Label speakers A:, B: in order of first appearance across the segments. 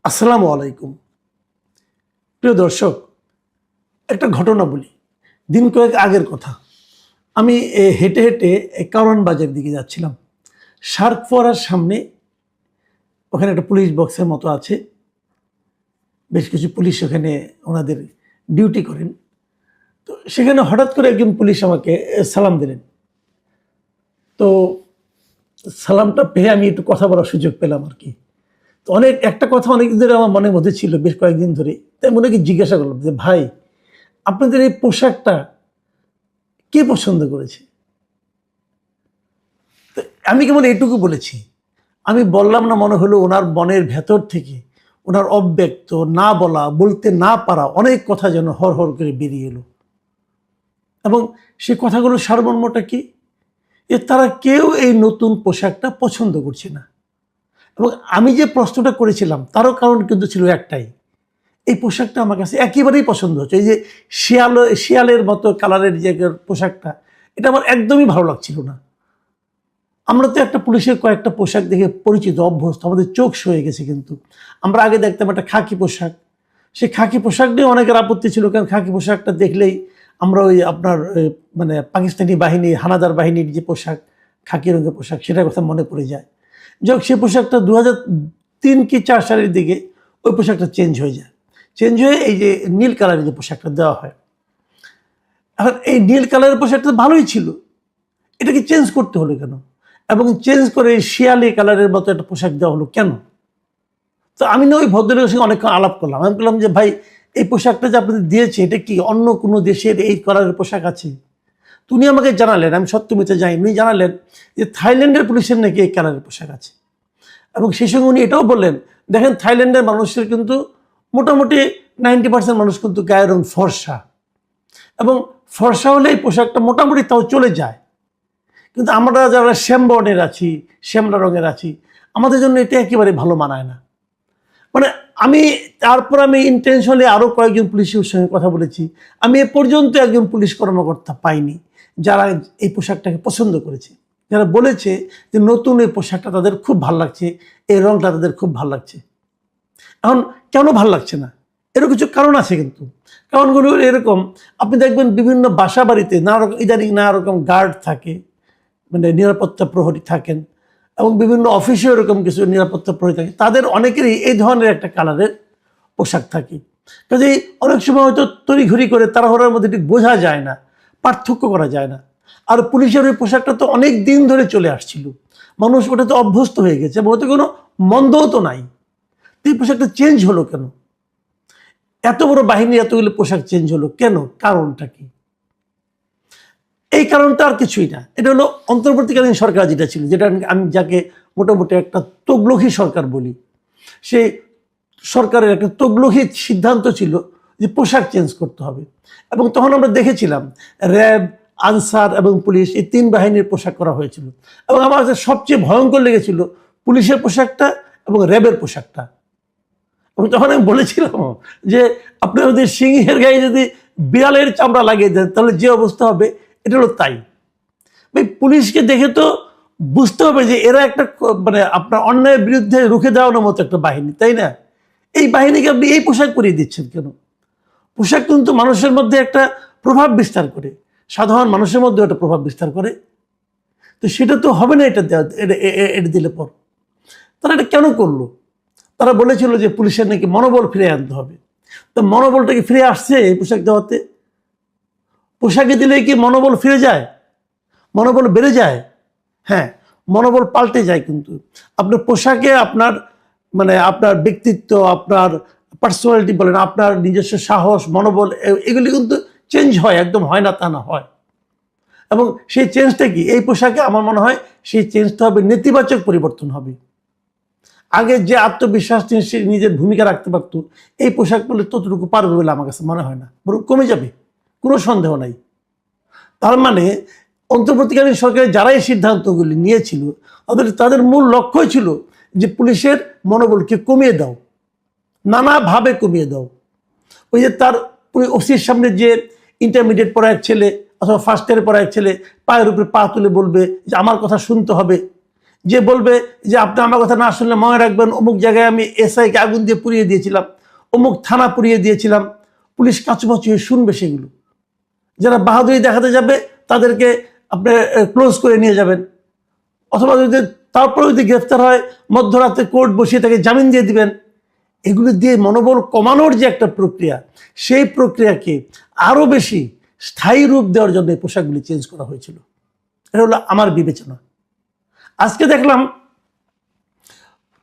A: আসসালামু আলাইকুম। প্রিয় দর্শক, একটা ঘটনা বলি। দিন কয়েক আগের কথা। আমি হেঁটে হেঁটে কারওয়ান বাজার দিকে যাচ্ছিলাম। শার্ক ফোয়ারার সামনে ওখানে একটা পুলিশ বক্সের মতো আছে। বেশ কিছু পুলিশ ওখানে ওনাদের ডিউটি করেন। তো সেখানে হঠাৎ করে একজন পুলিশ আমাকে সালাম দিলেন। তো সালামটা পেয়ে আমি একটু কথা বলার সুযোগ পেলাম আর কি। তো একটা কথা অনেকদিন ধরে আমার মনের মধ্যে ছিল, বেশ কয়েকদিন ধরে। তাই মনে কি জিজ্ঞাসা করলাম যে, ভাই, আপনাদের এই পোশাকটা কে পছন্দ করেছে? তো আমি কেবল এইটুকু বলেছি। আমি বললাম না, মনে হলো ওনার মনের ভেতর থেকে ওনার অব্যক্ত, না বলা, বলতে না পারা অনেক কথা যেন হর হর করে বেরিয়ে এলো। এবং সে কথাগুলোর সারমর্মটা কি? যে তারা কেউ এই নতুন পোশাকটা পছন্দ করছে না। এবং আমি যে প্রশ্নটা করেছিলাম তারও কারণ কিন্তু ছিল একটাই, এই পোশাকটা আমার কাছে একেবারেই পছন্দ হচ্ছে। এই যে শিয়ালের মতো কালারের যে পোশাকটা, এটা আমার একদমই ভালো লাগছিল না। আমরা তো একটা পুলিশের কয়েকটা পোশাক দেখে পরিচিত, অভ্যস্ত, আমাদের চোখ সয়ে গেছে। কিন্তু আমরা আগে দেখতাম একটা খাকি পোশাক। সেই খাকি পোশাক নিয়ে অনেকের আপত্তি ছিল, কারণ খাকি পোশাকটা দেখলেই আমরা ওই আপনার মানে পাকিস্তানি বাহিনী, হানাদার বাহিনীর যে পোশাক, খাকি রঙের পোশাক, সেটার কথা মনে পড়ে যায়। যাই হোক, সেই পোশাকটা 2003 কি 4 সালের দিকে ওই পোশাকটা চেঞ্জ হয়ে যায়। চেঞ্জ হয়ে এই যে নীল কালারের যে পোশাকটা দেওয়া হয়। এখন এই নীল কালারের পোশাকটা ভালোই ছিল, এটাকে চেঞ্জ করতে হলো কেন? এবং চেঞ্জ করে শিয়ালি কালারের মতো একটা পোশাক দেওয়া হলো কেন? তো আমি না ওই ভদ্রলোকের সঙ্গে অনেকক্ষণ আলাপ করলাম। আমি বললাম যে, ভাই, এই পোশাকটা যে আপনাদের দিয়েছে, এটা কি অন্য কোনো দেশের এই কালারের পোশাক আছে? উনি আমাকে জানালেন, আমি সত্য মিথ্যা জানি, উনি জানালেন যে থাইল্যান্ডের পুলিশের নাকি এই কালারের পোশাক আছে। এবং সেই সঙ্গে উনি এটাও বললেন, দেখেন, থাইল্যান্ডের মানুষের কিন্তু মোটামুটি 90% মানুষ কিন্তু গায়ের রং ফর্সা, এবং ফর্সা হলে এই পোশাকটা মোটামুটি তাও চলে যায়। কিন্তু আমরা যারা শ্যাম বর্ণের আছি, শ্যামলা রঙের আছি, আমাদের জন্য এটা একেবারে ভালো মানায় না। মানে তারপর আমি ইন্টেনশনালি আরও কয়েকজন পুলিশের সঙ্গে কথা বলেছি। আমি এ পর্যন্ত একজন পুলিশ কর্মকর্তা পাইনি যারা এই পোশাকটাকে পছন্দ করেছে, যারা বলেছে যে নতুন এই পোশাকটা তাদের খুব ভালো লাগছে, এই রঙটা তাদের খুব ভালো লাগছে। এখন কেন ভালো লাগছে না, এরও কিছু কারণ আছে। কিন্তু কারণগুলো এরকম, আপনি দেখবেন বিভিন্ন বাসা বাড়িতে ইদানিং নানা রকম গার্ড থাকে, মানে নিরাপত্তা প্রহরী থাকেন, এবং বিভিন্ন অফিসে এরকম কিছু নিরাপত্তা প্রহরী থাকে। তাদের অনেকেরই এই ধরনের একটা কালারের পোশাক থাকে। কাজেই অনেক সময় হয়তো তড়িঘড়ি করে তাড়াহুড়োর মধ্যে ঠিক বোঝা যায় না, পার্থক্য করা যায় না। আর পুলিশের ওই পোশাকটা তো অনেক দিন ধরে চলে আসছিল, মানুষ ওটা তো অভ্যস্ত হয়ে গেছে, এবং ওতে কোনো মন্দও তো নাই। তো এই পোশাকটা চেঞ্জ হলো কেন? এত বড় বাহিনী এতগুলো পোশাক চেঞ্জ হলো কেন? কারণটা কি? এই কারণটা আর কিছুই না, এটা হলো অন্তর্বর্তীকালীন সরকার যেটা ছিল, যেটা আমি যাকে মোটামুটি একটা তগলখি সরকার বলি, সেই সরকারের একটা তগলখি সিদ্ধান্ত ছিল যে পোশাক চেঞ্জ করতে হবে। এবং তখন আমরা দেখেছিলাম র্যাব, আনসার এবং পুলিশ, এই 3 বাহিনীর পোশাক করা হয়েছিল। এবং আমার কাছে সবচেয়ে ভয়ঙ্কর লেগেছিল পুলিশের পোশাকটা এবং র্যাবের পোশাকটা। এবং তখন আমি বলেছিলাম যে, আপনি যদি সিংহের গায়ে যদি বিড়ালের চামড়া লাগিয়ে দেন তাহলে যে অবস্থা হবে, এটা হলো তাই। ভাই, পুলিশকে দেখে তো বুঝতে হবে যে এরা একটা মানে আপনার অন্যায়ের বিরুদ্ধে রুখে দেওয়ানোর মতো একটা বাহিনী, তাই না? এই বাহিনীকে আপনি এই পোশাক পরিয়ে দিচ্ছেন কেন? পোশাক কিন্তু মানুষের মধ্যে একটা প্রভাব বিস্তার করে, সাধারণ মানুষের মধ্যে একটা প্রভাব বিস্তার করে। তো সেটা তো হবে না এটা এটা দিলে পর। তারা এটা কেন করলো? তারা বলেছিল যে পুলিশের নাকি মনোবল ফিরে আনতে হবে। তো মনোবলটা কি ফিরে আসছে এই পোশাক দেওয়াতে? পোশাকে দিলে কি মনোবল ফিরে যায়? মনোবল বেড়ে যায়? হ্যাঁ, মনোবল পাল্টে যায়। কিন্তু আপনার পোশাকে আপনার মানে আপনার ব্যক্তিত্ব, আপনার পার্সোনালিটি বলেন, আপনার নিজস্ব সাহস, মনোবল, এগুলি কিন্তু চেঞ্জ হয়, একদম হয় না তা না, হয়। এবং সেই চেঞ্জটা কি এই পোশাকে? আমার মনে হয় সেই চেঞ্জটা হবে নেতিবাচক পরিবর্তন হবে। আগে যে আত্মবিশ্বাস সে নিজের ভূমিকা রাখতে পারতো, এই পোশাক পরলে ততটুকু পারবে বলে আমার কাছে মনে হয় না, বরং কমে যাবে, কোনো সন্দেহ নাই। তার মানে অন্তর্বর্তীকালীন সরকারের যারা এই সিদ্ধান্তগুলি নিয়েছিল, তাদের মূল লক্ষ্যই ছিল যে পুলিশের মনোবলকে কমিয়ে দাও, নানাভাবে কমিয়ে দাও। ওই যে তার ওসির সামনে যে ইন্টারমিডিয়েট পড়া এক ছেলে অথবা ফার্স্ট ইয়ারে পড়া এক ছেলে পায়ের উপরে পা তুলে বলবে যে আমার কথা শুনতে হবে, যে বলবে যে আপনি আমার কথা না শুনলে মনে রাখবেন অমুক জায়গায় আমি এসআইকে আগুন দিয়ে পুড়িয়ে দিয়েছিলাম, অমুক থানা পুড়িয়ে দিয়েছিলাম। পুলিশ কাছুমাছু হয়ে শুনবে সেগুলো। যারা বাহাদুরি দেখাতে যাবে তাদেরকে আপনি ক্লোজ করে নিয়ে যাবেন, অথবা যদি তারপরে যদি গ্রেফতার হয় মধ্যরাতে কোর্ট বসিয়ে তাকে জামিন দিয়ে দিবেন। এগুলো দিয়ে মনোবল কমানোর যে একটা প্রক্রিয়া, সেই প্রক্রিয়াকে আরো বেশি স্থায়ী রূপ দেওয়ার জন্য এই পোশাকগুলি চেঞ্জ করা হয়েছিল। এটা হলো আমার বিবেচনা। আজকে দেখলাম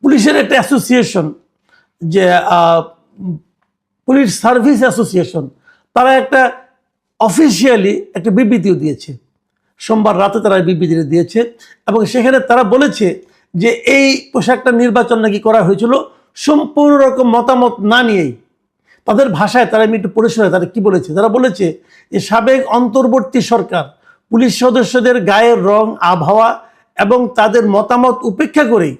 A: পুলিশের একটা অ্যাসোসিয়েশন, যে পুলিশ সার্ভিস অ্যাসোসিয়েশন, তারা একটা অফিসিয়ালি একটা বিবৃতিও দিয়েছে। সোমবার রাতে তারা বিবৃতিটা দিয়েছে এবং সেখানে তারা বলেছে যে এই পোশাকটা নির্বাচন নাকি করা হয়েছিল সম্পূর্ণ রকম মতামত না নিয়েই। তাদের ভাষায় তারা, আমি একটু পড়ে শোনাই তারা কি বলেছে। তারা বলেছে যে সাবেক অন্তর্বর্তী সরকার পুলিশ সদস্যদের গায়ের রং, আবহাওয়া এবং তাদের মতামত উপেক্ষা করেই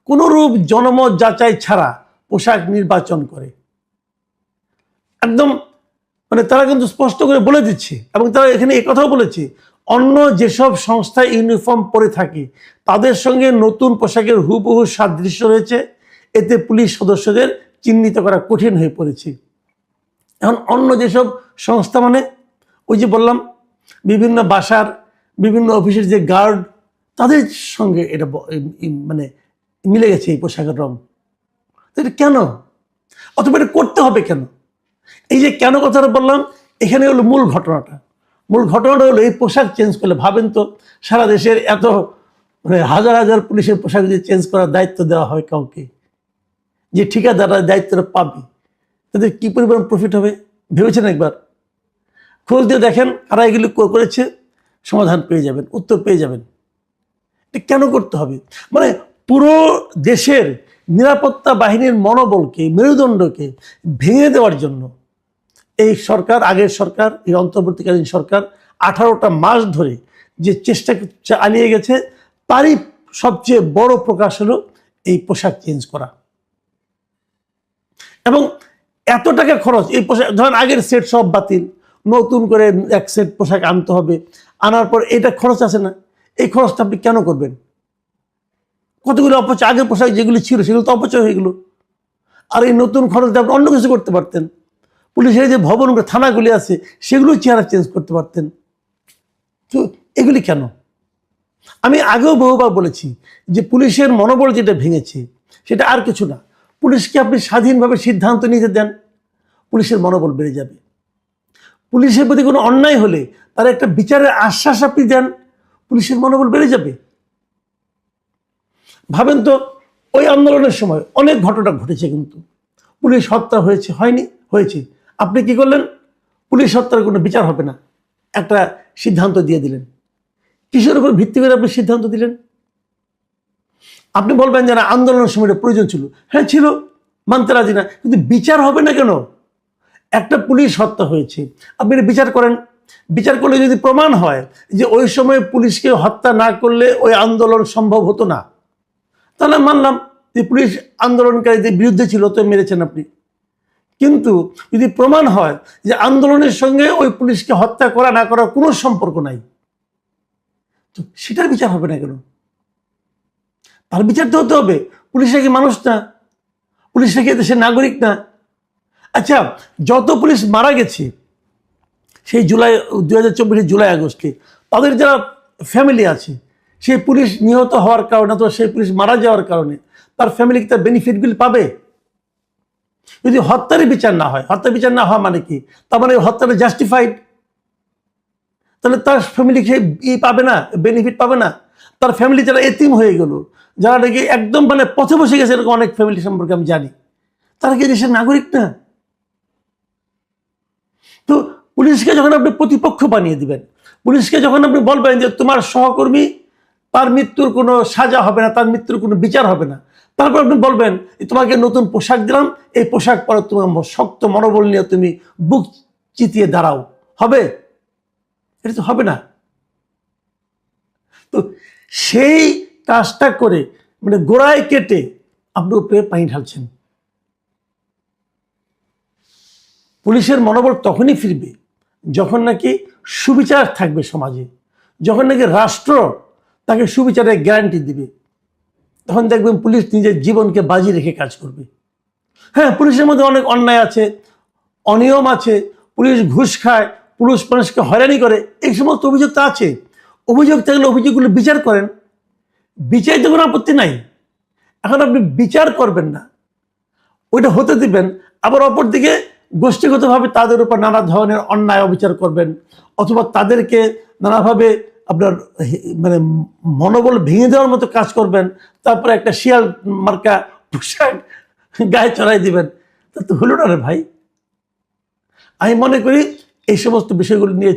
A: কোনোরূপ জনমত যাচাই ছাড়া পোশাক নির্বাচন করে। একদম মানে তারা কিন্তু স্পষ্ট করে বলে দিচ্ছে। এবং তারা এখানে একথাও বলেছে, অন্য যেসব সংস্থায় ইউনিফর্ম পরে থাকে তাদের সঙ্গে নতুন পোশাকের হুবহু সাদৃশ্য রয়েছে, এতে পুলিশ সদস্যদের চিহ্নিত করা কঠিন হয়ে পড়েছে। এখন অন্য যেসব সংস্থা মানে ওই যে বললাম বিভিন্ন বাসার বিভিন্ন অফিসের যে গার্ড, তাদের সঙ্গে এটা মানে মিলে গেছে এই পোশাকের রং। এটা কেন, অথবা এটা করতে হবে কেন? এই যে কেন কথাটা বললাম, এখানে হলো মূল ঘটনাটা। মূল ঘটনাটা হলো এই পোশাক চেঞ্জ করলে, ভাবেন তো সারা দেশের এত মানে হাজার হাজার পুলিশের পোশাক যদি চেঞ্জ করার দায়িত্ব দেওয়া হয় কাউকে, যে ঠিকাদাররা দায়িত্বটা পাবে, তাদের কি পরিমাণ প্রফিট হবে ভেবেছেন একবার? খোঁজ দিয়ে দেখেন কারা এগুলি করেছে, সমাধান পেয়ে যাবেন, উত্তর পেয়ে যাবেন। এটা কেন করতে হবে? মানে পুরো দেশের নিরাপত্তা বাহিনীর মনোবলকে, মেরুদণ্ডকে ভেঙে দেওয়ার জন্য এই সরকার, আগের সরকার, এই অন্তর্বর্তীকালীন সরকার 18টা মাস ধরে যে চেষ্টা চালিয়ে গেছে, তারই সবচেয়ে বড় প্রকাশ হলো এই পোশাক চেঞ্জ করা। এবং এত টাকা খরচ, এই পোশাক ধরেন আগের সেট সব বাতিল, নতুন করে এক সেট পোশাক আনতে হবে, আনার পর এটা খরচ আছে না, এই খরচটা আপনি কেন করবেন? কতগুলো অপচয়, আগের পোশাক যেগুলি ছিল সেগুলো তো অপচয় হয়ে গেল। আর এই নতুন খরচটা আপনি অন্য কিছু করতে পারতেন। পুলিশের যে ভবনগুলো, থানাগুলি আছে, সেগুলো চেহারা চেঞ্জ করতে পারতেন। তো এগুলি কেন? আমি আগেও বহুবার বলেছি যে পুলিশের মনোবল যেটা ভেঙেছে সেটা আর কিছু না। পুলিশকে আপনি স্বাধীনভাবে সিদ্ধান্ত নিতে দেন, পুলিশের মনোবল বেড়ে যাবে। পুলিশের প্রতি কোনো অন্যায় হলে তার একটা বিচারের আশ্বাস আপনি দেন, পুলিশের মনোবল বেড়ে যাবে। ভাবেন তো ওই আন্দোলনের সময় অনেক ঘটনা ঘটেছে, কিন্তু পুলিশ হত্যা হয়েছে, হয়নি? হয়েছে। আপনি কি করলেন? পুলিশ হত্যার কোনো বিচার হবে না একটা সিদ্ধান্ত দিয়ে দিলেন। কিসের উপর ভিত্তি করে আপনি সিদ্ধান্ত দিলেন? আপনি বলবেন যে না, আন্দোলনের সময় প্রয়োজন ছিল। হ্যাঁ ছিল, মানতে রাজি না, কিন্তু বিচার হবে না কেন? একটা পুলিশ হত্যা হয়েছে, আপনি বিচার করেন। বিচার করলে যদি প্রমাণ হয় যে ওই সময় পুলিশকে হত্যা না করলে ওই আন্দোলন সম্ভব হতো না, তাহলে মানলাম যে পুলিশ আন্দোলনকারীদের বিরুদ্ধে ছিল, তো মেরেছেন আপনি। কিন্তু যদি প্রমাণ হয় যে আন্দোলনের সঙ্গে ওই পুলিশকে হত্যা করা না করার কোনো সম্পর্ক নাই, তো সেটার বিচার হবে না কেন? তার বিচার তো হতে হবে। পুলিশরা কি মানুষ না? পুলিশরা কি দেশের নাগরিক না? আচ্ছা, যত পুলিশ মারা গেছে সেই 2024 জুলাই আগস্টে, তাদের যারা ফ্যামিলি আছে, সেই পুলিশ নিহত হওয়ার কারণে, তো সেই পুলিশ মারা যাওয়ার কারণে তার ফ্যামিলি কি তার বেনিফিটগুলি পাবে? যদি হত্যারই বিচার না হয়, হত্যা বিচার না হওয়া মানে কি? তার মানে হত্যাটা জাস্টিফাইড, তাহলে তার ফ্যামিলি পাবে না, বেনিফিট পাবে না। তার ফ্যামিলি যারা এতিম হয়ে গেল, যারা নাকি একদম মানে পথে বসে গেছে, এরকম অনেক ফ্যামিলি সম্পর্কে আমি জানি, তারা কি দেশের নাগরিক না? তো পুলিশকে যখন আপনি প্রতিপক্ষ বানিয়ে দিবেন, পুলিশকে যখন আপনি বলবেন যে তোমার সহকর্মী, তার মৃত্যুর কোনো সাজা হবে না, তার মৃত্যুর কোনো বিচার হবে না, তারপর আপনি বলবেন তোমাকে নতুন পোশাক দিলাম, এই পোশাক পরে তোমার শক্ত মনোবল নিয়ে তুমি বুক চিতিয়ে দাঁড়াও, হবে? এটা তো হবে না। তো সেই কাজটা করে মানে গোড়ায় কেটে আপনি উপরে পানি ঢালছেন। পুলিশের মনোবল তখনই ফিরবে যখন নাকি সুবিচার থাকবে সমাজে, যখন নাকি রাষ্ট্র তাকে সুবিচারের গ্যারান্টি দিবে। তখন দেখবেন পুলিশ নিজের জীবনকে বাজি রেখে কাজ করবে। হ্যাঁ, পুলিশের মধ্যে অনেক অন্যায় আছে, অনিয়ম আছে, পুলিশ ঘুষ খায়, পুলিশ মানুষকে হয়রানি করে, এই সমস্ত অভিযোগ তো আছে। অভিযোগ থাকলে অভিযোগগুলো বিচার করেন, বিচারিত কোনো আপত্তি নাই। এখন আপনি বিচার করবেন না, ওইটা হতে দিবেন, আবার অপরদিকে গোষ্ঠীগতভাবে তাদের উপর নানা ধরনের অন্যায় অবিচার করবেন, অথবা তাদেরকে নানাভাবে আপনার মানে মনোবল ভেঙে দেওয়ার মতো কাজ করবেন, তারপরে একটা শিয়াল মার্কা পোশাক গায়ে চড়াই দিবেন। তা তো হলো না রে ভাই। আমি মনে করি এই সমস্ত বিষয়গুলো নিয়ে